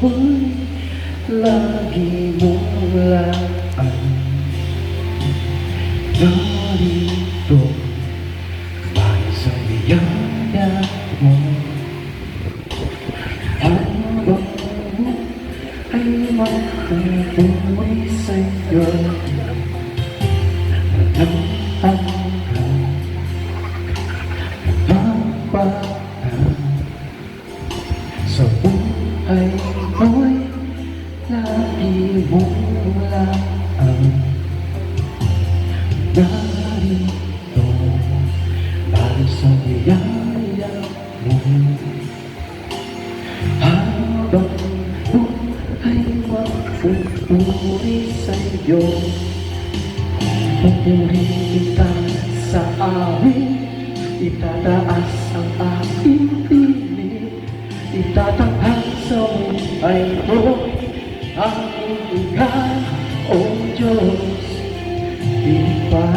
ako'y lagi mong laan. Narito para sa biyaya mo, habang ay makukuloy sa'yo. Sa buhay ko'y lagi mong laan. Narito para sa biyaya mo, habang buhay magpupuri sa'yo. Pupurihin kita sa awit, itataas ang aking piling, itatanghal sa buhay ko ang ikaw, O Diyos. Di pa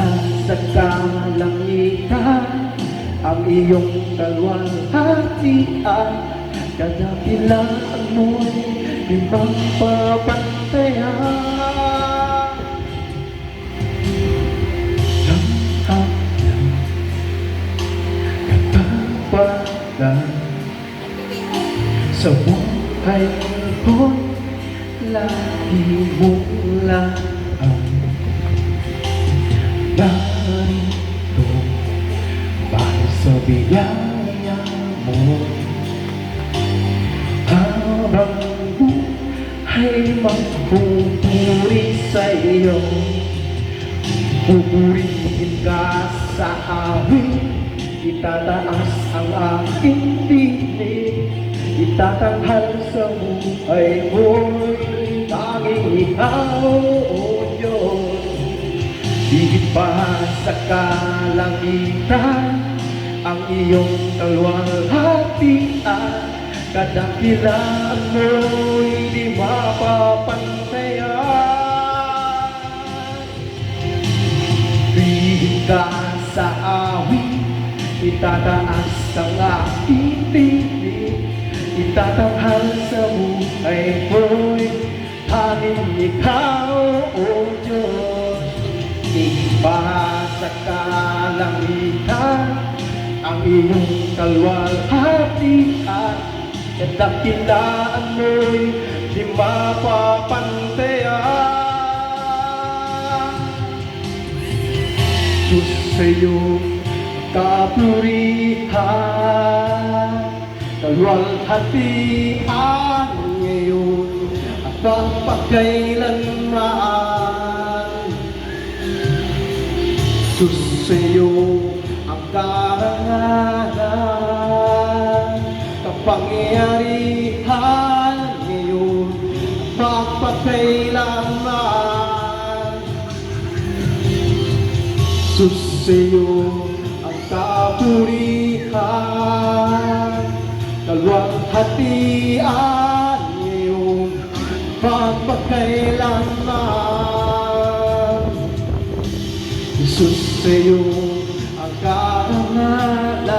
sa kalangitan ang iyong kalwalhatian, kadakilaan mo'y di magpapantayan. Katapanan sa buhay ko, lagi mong laan. Narito para sa biyaya mo, habang buhay magpupuri sa'yo. Pupurihin ka sa awit, itataas ang aking tinig, itatanghal sa buhay mo'y tanging ikaw, O Diyos. Di pa sa kalangitan ang iyong kalwalhatian, kadakilaan mo'y di mapapantayan. Piliin ka sa awit, itataas ang aking tinig, itatanghal sa buhay ko'y tanging ikaw, O Diyos. Di pa sa kalangitan ang iyong kalwalhatian, kadakilaan mo'y di mapapantayan. Diyos sa'yo kapurihan, kalwalhatian ngayon at pagpagkailanman. Diyos sa'yo ang karangalan, kapangyarihan ngayon at pagpagkailanman. Diyos sa'yo ang kapurihan, kalwalhatian ngayon pagpagkailanman. Jesus sa'yo ang karangalan,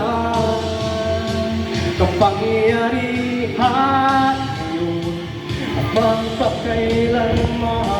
kapangyarihan ngayon at magpakailanman.